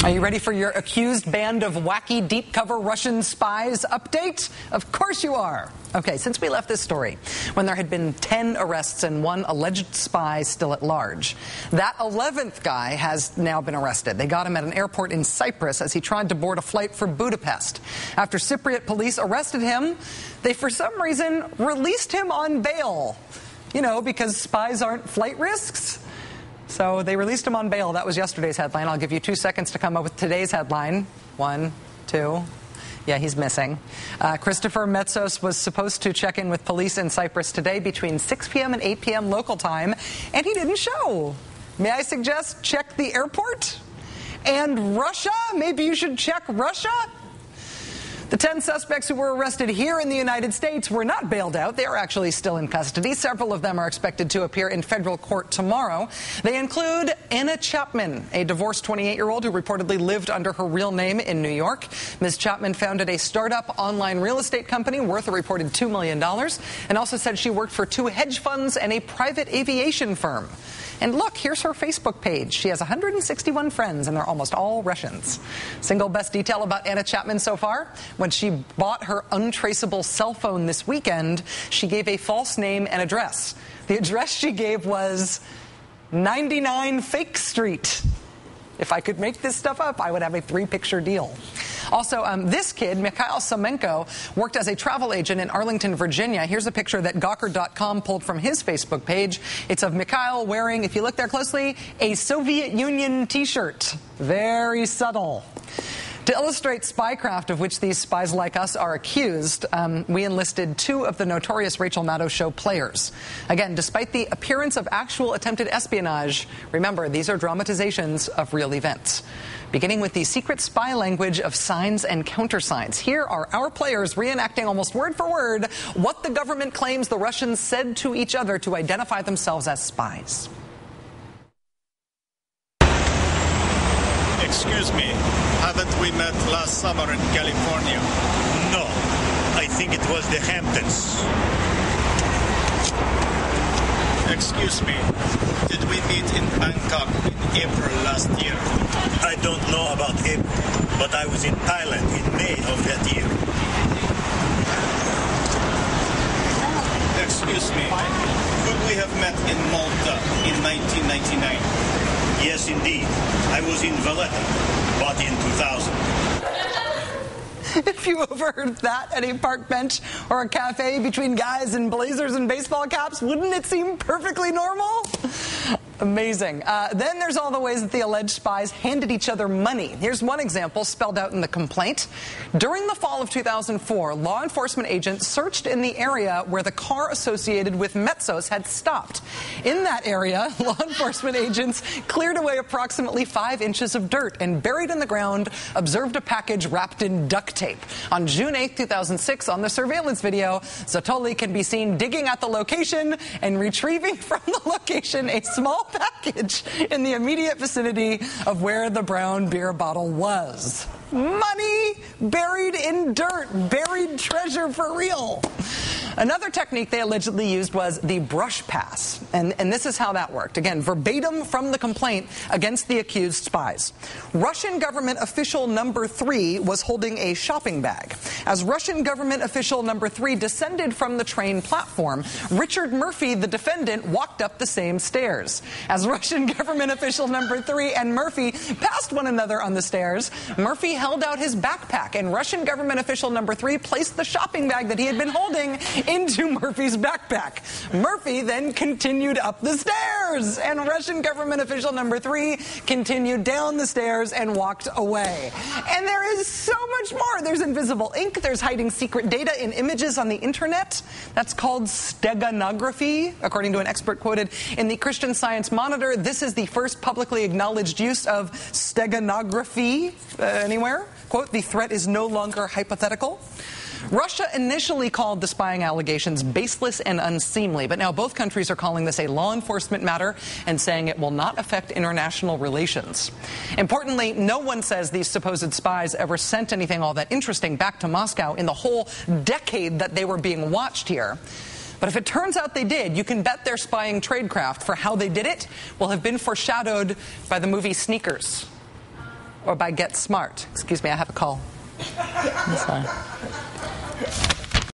Are you ready for your accused band of wacky deep cover Russian spies update? Of course you are. Okay, since we left this story, when there had been 10 arrests and one alleged spy still at large, that 11th guy has now been arrested. They got him at an airport in Cyprus as he tried to board a flight for Budapest. After Cypriot police arrested him, they for some reason released him on bail. You know, because spies aren't flight risks. So they released him on bail. That was yesterday's headline. I'll give you 2 seconds to come up with today's headline. 1, 2. Yeah, he's missing. Christopher Metsos was supposed to check in with police in Cyprus today between 6 p.m. and 8 p.m. local time, and he didn't show. May I suggest check the airport? And Russia? Maybe you should check Russia? The 10 suspects who were arrested here in the United States were not bailed out. They are actually still in custody. Several of them are expected to appear in federal court tomorrow. They include Anna Chapman, a divorced 28-year-old who reportedly lived under her real name in New York. Ms. Chapman founded a startup online real estate company worth a reported $2 million and also said she worked for 2 hedge funds and a private aviation firm. And look, here's her Facebook page. She has 161 friends, and they're almost all Russians. Single best detail about Anna Chapman so far? When she bought her untraceable cell phone this weekend, she gave a false name and address. The address she gave was 99 Fake Street. If I could make this stuff up, I would have a 3-picture deal. Also, this kid, Mikhail Semenko, worked as a travel agent in Arlington, Virginia. Here's a picture that Gawker.com pulled from his Facebook page. It's of Mikhail wearing, if you look there closely, a Soviet Union T-shirt. Very subtle. To illustrate Spycraft, of which these spies like us are accused, we enlisted 2 of the notorious Rachel Maddow show players. Again, despite the appearance of actual attempted espionage, remember, these are dramatizations of real events. Beginning with the secret spy language of signs and countersigns. Here are our players reenacting almost word for word what the government claims the Russians said to each other to identify themselves as spies. Excuse me, haven't we met last summer in California? No, I think it was the Hamptons. Excuse me, did we meet in Bangkok in April last year? I don't know about April, but I was in Thailand in May of that year. Excuse me, could we have met in Malta in 1999? Yes, indeed. I was in Valletta, but in 2000. If you overheard that at a park bench or a cafe between guys in blazers and baseball caps, wouldn't it seem perfectly normal? Amazing. Then there's all the ways that the alleged spies handed each other money. Here's one example spelled out in the complaint. During the fall of 2004, law enforcement agents searched in the area where the car associated with Metsos had stopped. In that area, law enforcement agents cleared away approximately 5 inches of dirt and buried in the ground observed a package wrapped in duct tape. On June 8, 2006, on the surveillance video, Zatoli can be seen digging at the location and retrieving from the location a small package in the immediate vicinity of where the brown beer bottle was. Money buried in dirt, buried treasure for real. Another technique they allegedly used was the brush pass, and this is how that worked. Again, verbatim from the complaint against the accused spies. Russian government official number 3 was holding a shopping bag. As Russian government official number 3 descended from the train platform, Richard Murphy, the defendant, walked up the same stairs. As Russian government official number 3 and Murphy passed one another on the stairs, Murphy held out his backpack, and Russian government official number 3 placed the shopping bag that he had been holding into Murphy's backpack. Murphy then continued up the stairs, and Russian government official number 3 continued down the stairs and walked away. And there is so much more. There's invisible ink. There's hiding secret data in images on the internet. That's called steganography, according to an expert quoted in the Christian Science Monitor. This is the first publicly acknowledged use of steganography anywhere. Quote, the threat is no longer hypothetical. Russia initially called the spying allegations baseless and unseemly, but now both countries are calling this a law enforcement matter and saying it will not affect international relations. Importantly, no one says these supposed spies ever sent anything all that interesting back to Moscow in the whole decade that they were being watched here. But if it turns out they did, you can bet their spying tradecraft for how they did it will have been foreshadowed by the movie Sneakers. or by get smart? Excuse me, I have a call. I'm sorry.